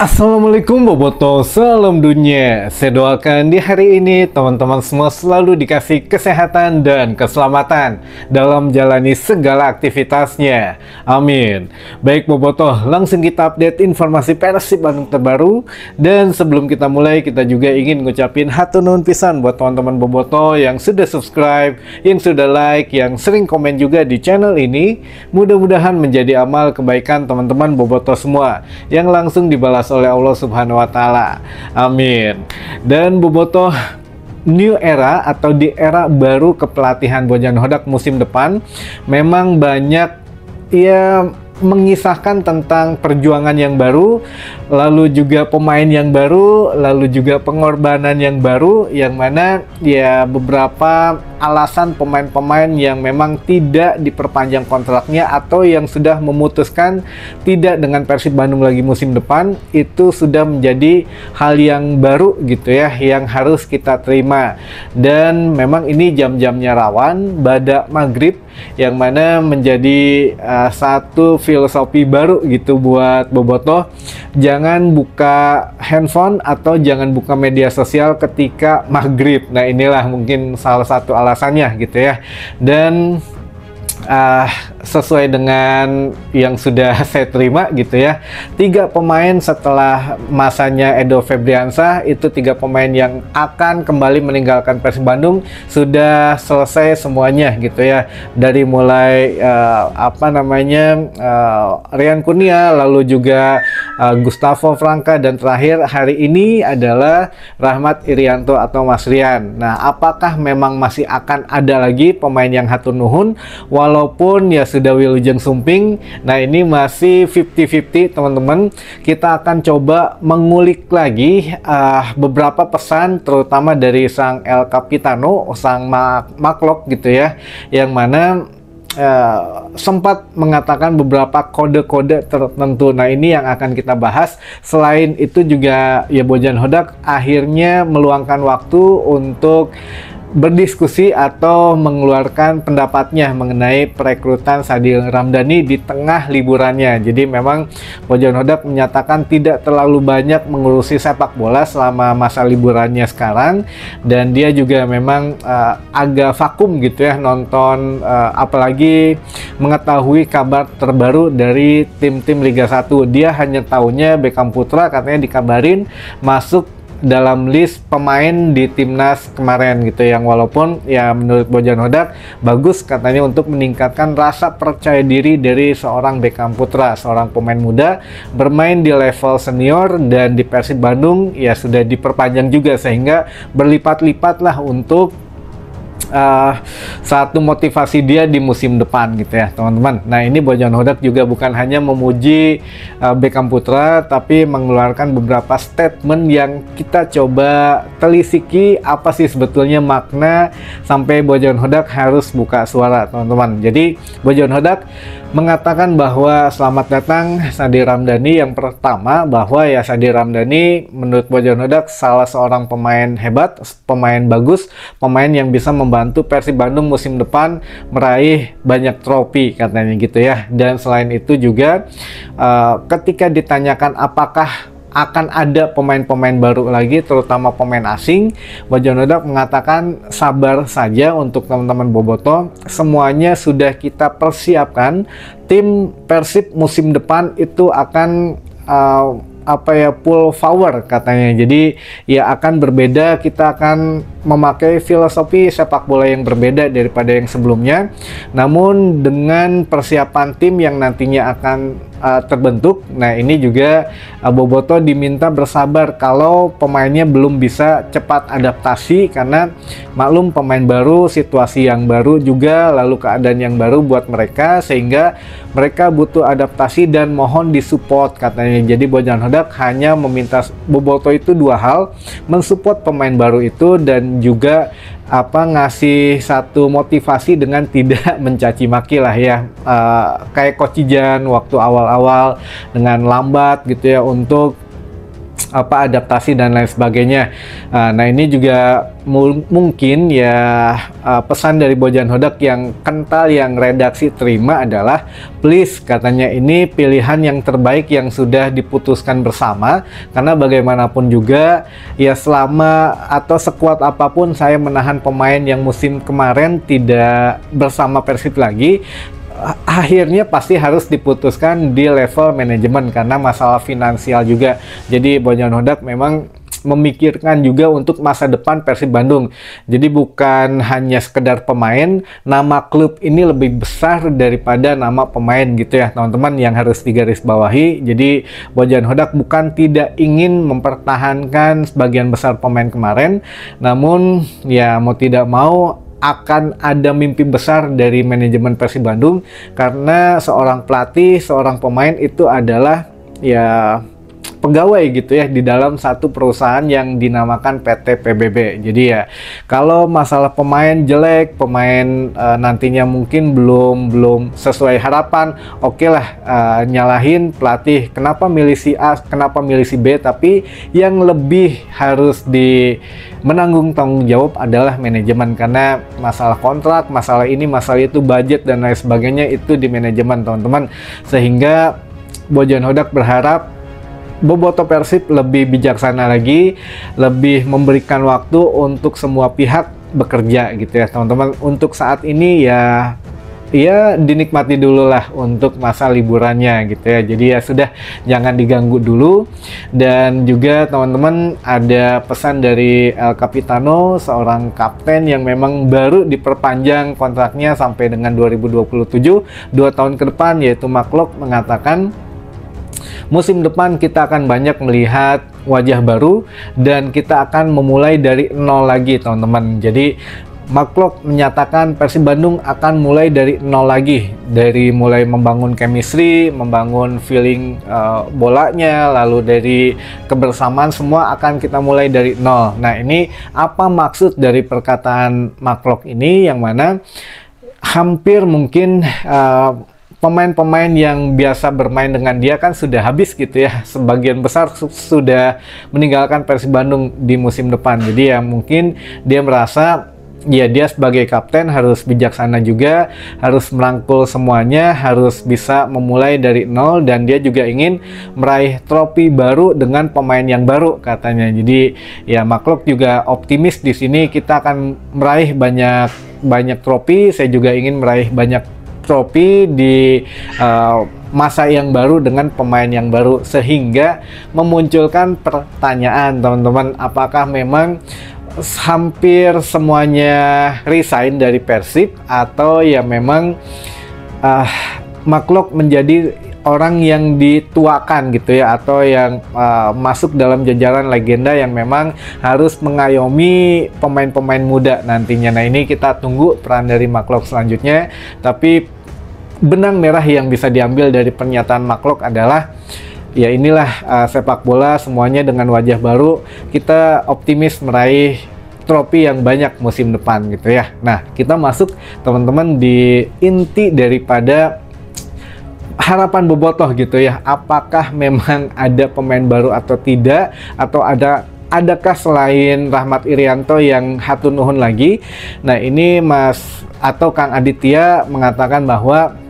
Assalamualaikum Boboto, salam dunia. Saya doakan di hari ini teman-teman semua selalu dikasih kesehatan dan keselamatan dalam jalani segala aktivitasnya. Amin. Baik Boboto, langsung kita update informasi Persib Bandung terbaru. Dan sebelum kita mulai, kita juga ingin ngucapin hatur nuhun pisan buat teman-teman Boboto yang sudah subscribe, yang sudah like, yang sering komen juga di channel ini. Mudah-mudahan menjadi amal kebaikan teman-teman Boboto semua yang langsung dibalas oleh Allah Subhanahu wa taala. Amin. Dan Bobotoh, new era atau di era baru kepelatihan Bojan Hodak musim depan memang banyak mengisahkan tentang perjuangan yang baru, lalu juga pemain yang baru, lalu juga pengorbanan yang baru, yang mana beberapa alasan pemain-pemain yang memang tidak diperpanjang kontraknya atau yang sudah memutuskan tidak dengan Persib Bandung lagi musim depan, itu sudah menjadi hal yang baru gitu ya, yang harus kita terima. Dan memang ini jam-jamnya rawan pada maghrib, yang mana menjadi satu filosofi baru gitu buat Bobotoh. Jangan buka handphone atau jangan buka media sosial ketika maghrib. Nah, inilah mungkin salah satu alasannya gitu ya. Dan sesuai dengan yang sudah saya terima gitu ya, 3 pemain setelah masanya Edo Febriansah, itu 3 pemain yang akan kembali meninggalkan Persib Bandung sudah selesai semuanya gitu ya. Dari mulai Rian Kurnia, lalu juga Gustavo Franca, dan terakhir hari ini adalah Rahmat Irianto atau Mas Rian. Nah, apakah memang masih akan ada lagi pemain yang hatur nuhun walaupun ya sudah Wilujeng Sumping? Nah, ini masih 50-50 teman-teman. Kita akan coba mengulik lagi beberapa pesan, terutama dari sang El Capitano, sang Maklok gitu ya, yang mana sempat mengatakan beberapa kode-kode tertentu. Nah, ini yang akan kita bahas. Selain itu juga ya, Bojan Hodak akhirnya meluangkan waktu untuk berdiskusi atau mengeluarkan pendapatnya mengenai perekrutan Sadil Ramdhani di tengah liburannya. Jadi memang Bojan Hodak menyatakan tidak terlalu banyak mengurusi sepak bola selama masa liburannya sekarang, dan dia juga memang agak vakum gitu ya nonton, apalagi mengetahui kabar terbaru dari tim-tim Liga 1. Dia hanya tahunya Beckham Putra katanya dikabarin masuk dalam list pemain di timnas kemarin gitu, yang walaupun ya menurut Bojan Hodak bagus katanya untuk meningkatkan rasa percaya diri dari seorang Beckham Putra, seorang pemain muda bermain di level senior, dan di Persib Bandung ya sudah diperpanjang juga, sehingga berlipat-lipat lah untuk satu motivasi dia di musim depan gitu ya teman-teman. Nah, ini Bojan Hodak juga bukan hanya memuji Beckham Putra, tapi mengeluarkan beberapa statement yang kita coba telisiki apa sih sebetulnya makna sampai Bojan Hodak harus buka suara teman-teman. Jadi Bojan Hodak mengatakan bahwa selamat datang Sadil Ramdhani. Yang pertama, bahwa ya Sadil Ramdhani menurut Bojan Hodak salah seorang pemain hebat, pemain bagus, pemain yang bisa membantu Persib Bandung musim depan meraih banyak trofi katanya gitu ya. Dan selain itu juga ketika ditanyakan apakah akan ada pemain-pemain baru lagi, terutama pemain asing, Bojan Hodak mengatakan sabar saja untuk teman-teman Boboto, semuanya sudah kita persiapkan. Tim Persib musim depan itu akan full power katanya. Jadi ya akan berbeda, kita akan memakai filosofi sepak bola yang berbeda daripada yang sebelumnya, namun dengan persiapan tim yang nantinya akan terbentuk. Nah, ini juga Boboto diminta bersabar kalau pemainnya belum bisa cepat adaptasi, karena maklum pemain baru, situasi yang baru juga, lalu keadaan yang baru buat mereka, sehingga mereka butuh adaptasi dan mohon disupport katanya. Jadi Bojan Hodak hanya meminta Boboto itu 2 hal, mensupport pemain baru itu, dan juga ngasih satu motivasi dengan tidak mencaci maki lah ya, kayak Coach Ijan waktu awal-awal dengan lambat gitu ya untuk apa adaptasi dan lain sebagainya. Nah ini juga mungkin ya pesan dari Bojan Hodak yang kental yang redaksi terima adalah please, katanya ini pilihan yang terbaik yang sudah diputuskan bersama, karena bagaimanapun juga ya selama atau sekuat apapun saya menahan pemain yang musim kemarin tidak bersama Persib lagi, akhirnya pasti harus diputuskan di level manajemen karena masalah finansial juga. Jadi Bojan Hodak memang memikirkan juga untuk masa depan Persib Bandung. Jadi bukan hanya sekedar pemain, nama klub ini lebih besar daripada nama pemain gitu ya teman-teman, yang harus digarisbawahi. Jadi Bojan Hodak bukan tidak ingin mempertahankan sebagian besar pemain kemarin, namun ya mau tidak mau akan ada mimpi besar dari manajemen Persib Bandung, karena seorang pelatih, seorang pemain itu adalah ya pegawai gitu ya di dalam satu perusahaan yang dinamakan PT PBB. Jadi ya kalau masalah pemain jelek, pemain nantinya mungkin belum sesuai harapan, oke lah nyalahin pelatih, kenapa milih si A, kenapa milih si B, tapi yang lebih harus menanggung tanggung jawab adalah manajemen, karena masalah kontrak, masalah ini, masalah itu, budget dan lain sebagainya itu di manajemen teman-teman. Sehingga Bojan Hodak berharap Boboto Persib lebih bijaksana lagi, lebih memberikan waktu untuk semua pihak bekerja gitu ya teman-teman. Untuk saat ini ya dinikmati dulu lah untuk masa liburannya gitu ya. Jadi ya sudah, jangan diganggu dulu. Dan juga teman-teman ada pesan dari El Capitano, seorang kapten yang memang baru diperpanjang kontraknya sampai dengan 2027, 2 tahun ke depan, yaitu Maklok mengatakan musim depan kita akan banyak melihat wajah baru dan kita akan memulai dari nol lagi teman-teman. Jadi Maklok menyatakan Persib Bandung akan mulai dari nol lagi, dari mulai membangun chemistry, membangun feeling bolanya, lalu dari kebersamaan, semua akan kita mulai dari nol. Nah ini apa maksud dari perkataan Maklok ini, yang mana hampir mungkin pemain-pemain yang biasa bermain dengan dia kan sudah habis gitu ya, sebagian besar sudah meninggalkan Persib Bandung di musim depan. Jadi ya mungkin dia merasa ya dia sebagai kapten harus bijaksana juga, harus merangkul semuanya, harus bisa memulai dari nol, dan dia juga ingin meraih trofi baru dengan pemain yang baru katanya. Jadi ya Maklok juga optimis di sini kita akan meraih banyak trofi. Saya juga ingin meraih banyak trofi di masa yang baru dengan pemain yang baru, sehingga memunculkan pertanyaan teman-teman, apakah memang hampir semuanya resign dari Persib, atau ya memang Maklok menjadi orang yang dituakan gitu ya, atau yang masuk dalam jajaran legenda yang memang harus mengayomi pemain-pemain muda nantinya. Nah ini kita tunggu peran dari Maklok selanjutnya. Tapi benang merah yang bisa diambil dari pernyataan Maklok adalah ya inilah sepak bola semuanya dengan wajah baru, kita optimis meraih trofi yang banyak musim depan gitu ya. Nah kita masuk teman-teman di inti daripada harapan bobotoh gitu ya, apakah memang ada pemain baru atau tidak, atau adakah selain Rahmat Irianto yang hatur nuhun lagi. Nah ini Mas atau Kang Aditya mengatakan bahwa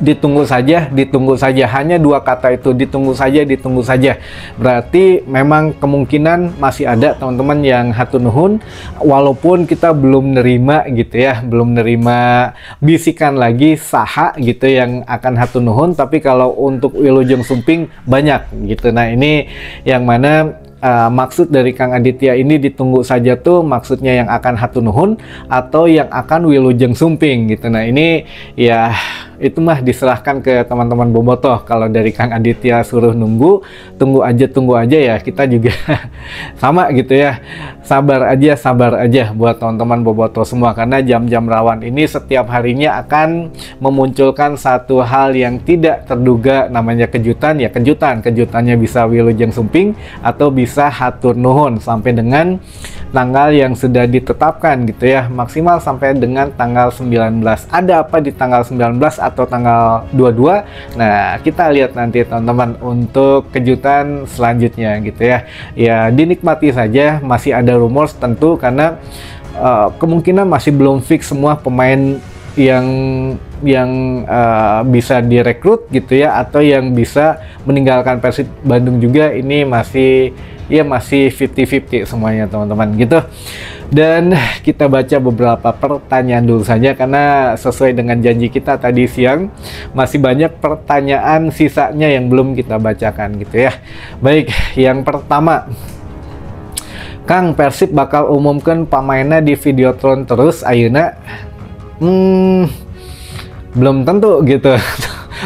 ditunggu saja, hanya 2 kata itu, ditunggu saja. Berarti memang kemungkinan masih ada teman-teman yang hatur nuhun, walaupun kita belum nerima gitu ya, belum nerima bisikan lagi saha gitu yang akan hatur nuhun. Tapi kalau untuk Wilujeng Sumping banyak gitu. Nah ini yang mana maksud dari Kang Aditya ini ditunggu saja tuh, maksudnya yang akan hatur nuhun atau yang akan Wilujeng Sumping gitu. Nah ini ya itu mah diserahkan ke teman-teman bobotoh. Kalau dari Kang Aditya suruh tunggu aja ya, kita juga sama gitu ya, sabar aja buat teman-teman bobotoh semua, karena jam-jam rawan ini setiap harinya akan memunculkan satu hal yang tidak terduga, namanya kejutan. Ya kejutannya bisa Wilujeng Sumping atau bisa hatur nuhun sampai dengan tanggal yang sudah ditetapkan gitu ya, maksimal sampai dengan tanggal 19. Ada apa di tanggal 19 atau tanggal 22. Nah, kita lihat nanti teman-teman untuk kejutan selanjutnya gitu ya. Ya, dinikmati saja, masih ada rumor tentu karena kemungkinan masih belum fix semua pemain yang bisa direkrut gitu ya, atau yang bisa meninggalkan Persib Bandung juga. Ini masih 50-50 semuanya teman-teman gitu. Dan kita baca beberapa pertanyaan dulu saja karena sesuai dengan janji kita tadi siang masih banyak pertanyaan sisanya yang belum kita bacakan gitu ya. Baik, yang pertama, Kang, Persib bakal umumkan pemainnya di Videotron terus ayeuna? Belum tentu gitu.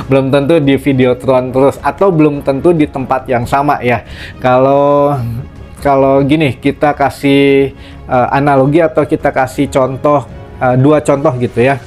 Belum tentu di Videotron terus, atau belum tentu di tempat yang sama ya. Kalau gini, kita kasih analogi atau kita kasih contoh, dua contoh gitu ya.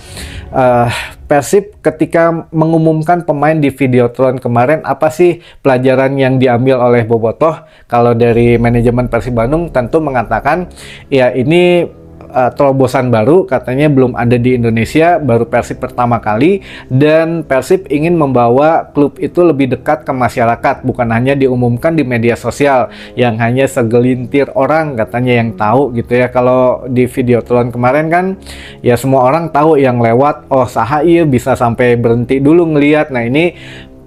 Persib ketika mengumumkan pemain di Videotron kemarin, apa sih pelajaran yang diambil oleh Bobotoh? Kalau dari manajemen Persib Bandung tentu mengatakan ya ini terobosan baru, katanya belum ada di Indonesia, baru Persib pertama kali, dan Persib ingin membawa klub itu lebih dekat ke masyarakat, bukan hanya diumumkan di media sosial yang hanya segelintir orang katanya yang tahu gitu ya. Kalau di Videotron kemarin kan ya semua orang tahu, yang lewat oh saha iya bisa sampai berhenti dulu ngelihat. Nah, ini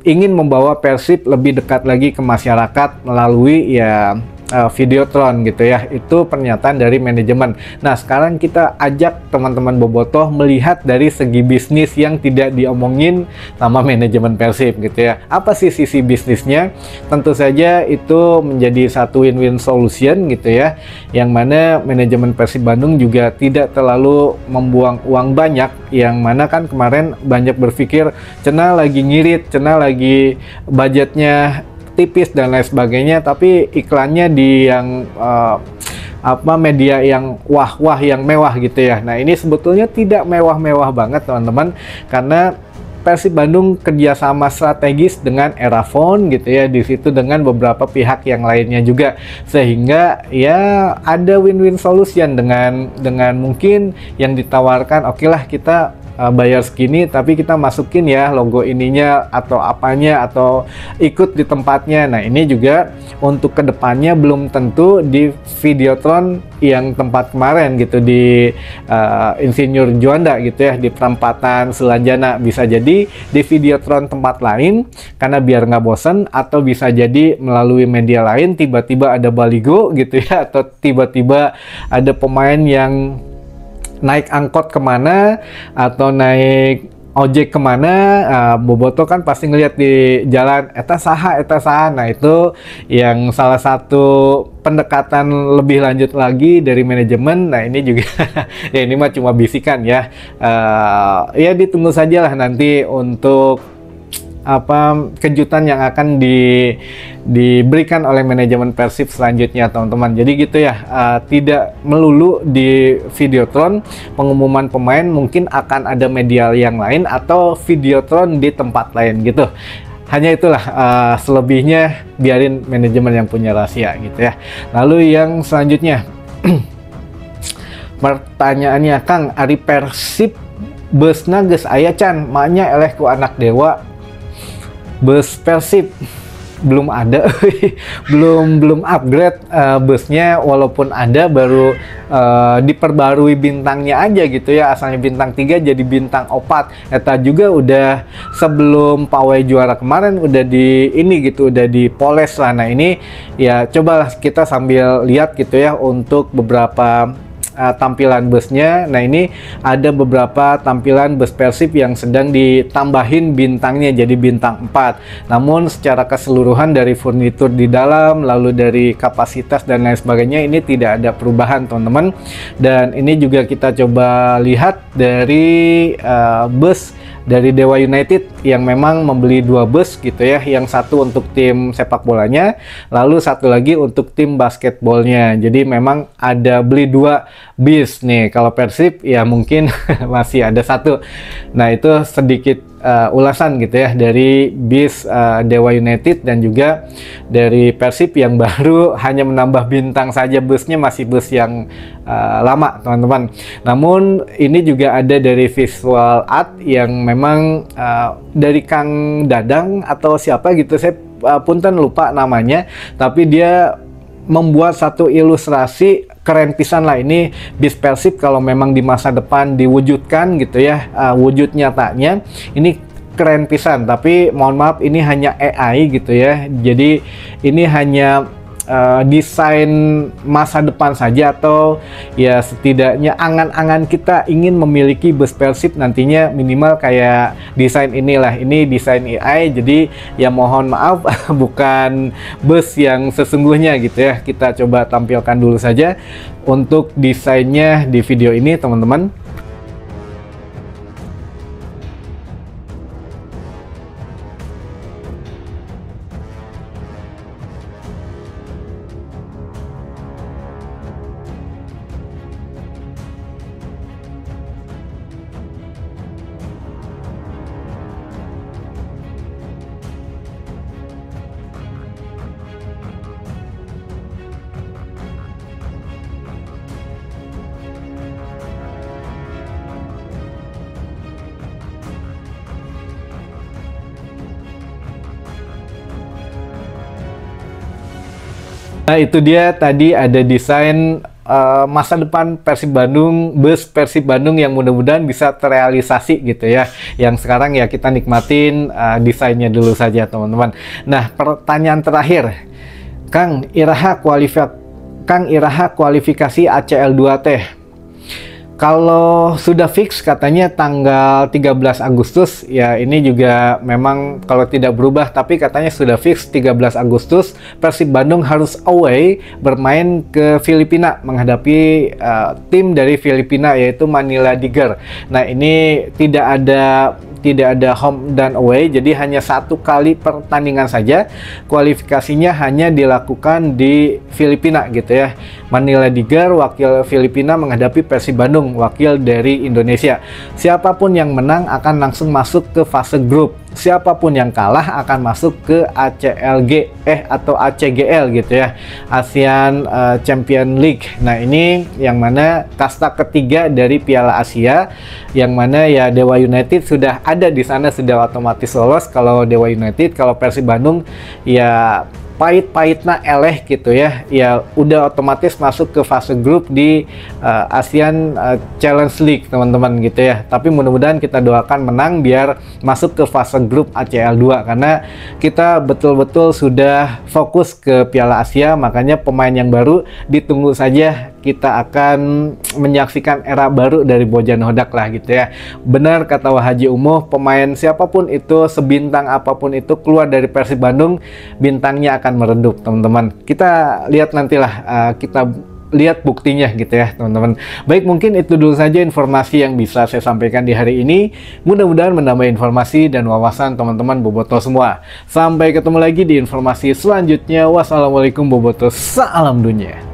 ingin membawa Persib lebih dekat lagi ke masyarakat melalui ya Videotron gitu ya. Itu pernyataan dari manajemen. Nah, sekarang kita ajak teman-teman Bobotoh melihat dari segi bisnis yang tidak diomongin sama manajemen Persib gitu ya. Apa sih sisi bisnisnya? Tentu saja itu menjadi satu win-win solution gitu ya, yang mana manajemen Persib Bandung juga tidak terlalu membuang uang banyak, yang mana kan kemarin banyak berpikir cenah lagi ngirit, cenah lagi budgetnya tipis dan lain sebagainya, tapi iklannya di yang media yang wah-wah, yang mewah gitu ya. Nah, ini sebetulnya tidak mewah-mewah banget teman-teman, karena Persib Bandung kerjasama strategis dengan Erafone gitu ya, di situ dengan beberapa pihak yang lainnya juga, sehingga ya ada win-win solution dengan mungkin yang ditawarkan, oke lah kita bayar segini tapi kita masukin ya logo ininya atau apanya, atau ikut di tempatnya. Nah, ini juga untuk kedepannya belum tentu di Videotron yang tempat kemarin gitu di Insinyur Juanda gitu ya, di perempatan Sulanjana, bisa jadi di Videotron tempat lain karena biar nggak bosen, atau bisa jadi melalui media lain tiba-tiba ada baligo gitu ya, atau tiba-tiba ada pemain yang naik angkot kemana atau naik ojek kemana, Bobotoh kan pasti ngeliat di jalan eta saha. Nah, itu yang salah satu pendekatan lebih lanjut lagi dari manajemen. Nah, ini juga ya ini mah cuma bisikan ya. Ya ditunggu sajalah nanti untuk kejutan yang akan diberikan oleh manajemen Persib selanjutnya teman-teman. Jadi gitu ya, tidak melulu di Videotron pengumuman pemain, mungkin akan ada media yang lain atau Videotron di tempat lain gitu. Hanya itulah, selebihnya biarin manajemen yang punya rahasia gitu ya. Lalu yang selanjutnya pertanyaannya, Kang, Ari Persib beusna geus aya can, maknya eleh ku anak dewa. Bus Persib belum ada, belum upgrade busnya, walaupun ada baru diperbarui bintangnya aja gitu ya, asalnya bintang 3 jadi bintang 4. Eta juga udah sebelum pawai juara kemarin udah di ini gitu, udah dipoles lah. Nah, ini ya cobalah kita sambil lihat gitu ya untuk beberapa tampilan busnya. Nah, ini ada beberapa tampilan bus Persib yang sedang ditambahin bintangnya jadi bintang 4. Namun secara keseluruhan dari furnitur di dalam, lalu dari kapasitas dan lain sebagainya, ini tidak ada perubahan teman-teman. Dan ini juga kita coba lihat dari bus dari Dewa United yang memang membeli 2 bus gitu ya, yang satu untuk tim sepak bolanya, lalu satu lagi untuk tim basketbolnya. Jadi memang ada beli 2 bis nih. Kalau Persib ya mungkin masih ada satu. Nah, itu sedikit ulasan gitu ya dari bis Dewa United dan juga dari Persib yang baru hanya menambah bintang saja, busnya masih bus yang lama, teman-teman. Namun ini juga ada dari visual art yang memang dari Kang Dadang atau siapa gitu, saya punten lupa namanya, tapi dia membuat satu ilustrasi keren pisan lah. Ini bis Persib kalau memang di masa depan diwujudkan gitu ya, wujud nyatanya ini keren pisan. Tapi mohon maaf, ini hanya AI gitu ya, jadi ini hanya desain masa depan saja, atau ya setidaknya angan-angan kita ingin memiliki bus Persib nantinya minimal kayak desain inilah. Ini desain AI, jadi ya mohon maaf bukan bus yang sesungguhnya gitu ya. Kita coba tampilkan dulu saja untuk desainnya di video ini, teman-teman. Nah, itu dia tadi ada desain masa depan Persib Bandung, bus Persib Bandung yang mudah-mudahan bisa terrealisasi gitu ya. Yang sekarang ya kita nikmatin desainnya dulu saja, teman-teman. Nah, pertanyaan terakhir, Kang Iraha kualifikasi ACL 2 teh. Kalau sudah fix katanya tanggal 13 Agustus, ya ini juga memang kalau tidak berubah, tapi katanya sudah fix 13 Agustus Persib Bandung harus away bermain ke Filipina menghadapi tim dari Filipina yaitu Manila Tiger. Nah, ini tidak ada home dan away, jadi hanya satu kali pertandingan saja. Kualifikasinya hanya dilakukan di Filipina gitu ya. Manila Tiger wakil Filipina menghadapi Persib Bandung wakil dari Indonesia. Siapapun yang menang akan langsung masuk ke fase grup. Siapapun yang kalah akan masuk ke ACLG atau ACGL gitu ya, ASEAN Champion League. Nah, ini yang mana kasta ketiga dari Piala Asia, yang mana ya Dewa United sudah ada di sana, sudah otomatis lolos kalau Dewa United. Kalau Persib Bandung ya pahit-pahitna eleh gitu ya, ya udah otomatis masuk ke fase grup di ASEAN Challenge League, teman-teman gitu ya. Tapi mudah-mudahan kita doakan menang biar masuk ke fase grup ACL 2, karena kita betul-betul sudah fokus ke Piala Asia. Makanya pemain yang baru ditunggu saja, kita akan menyaksikan era baru dari Bojan Hodak lah gitu ya. Benar kata Haji Umuh, pemain siapapun itu, sebintang apapun itu, keluar dari Persib Bandung bintangnya akan meredup, teman-teman. Kita lihat nantilah, kita lihat buktinya gitu ya, teman-teman. Baik, mungkin itu dulu saja informasi yang bisa saya sampaikan di hari ini. Mudah-mudahan menambah informasi dan wawasan teman-teman Boboto semua. Sampai ketemu lagi di informasi selanjutnya. Wassalamualaikum Boboto, salam dunia.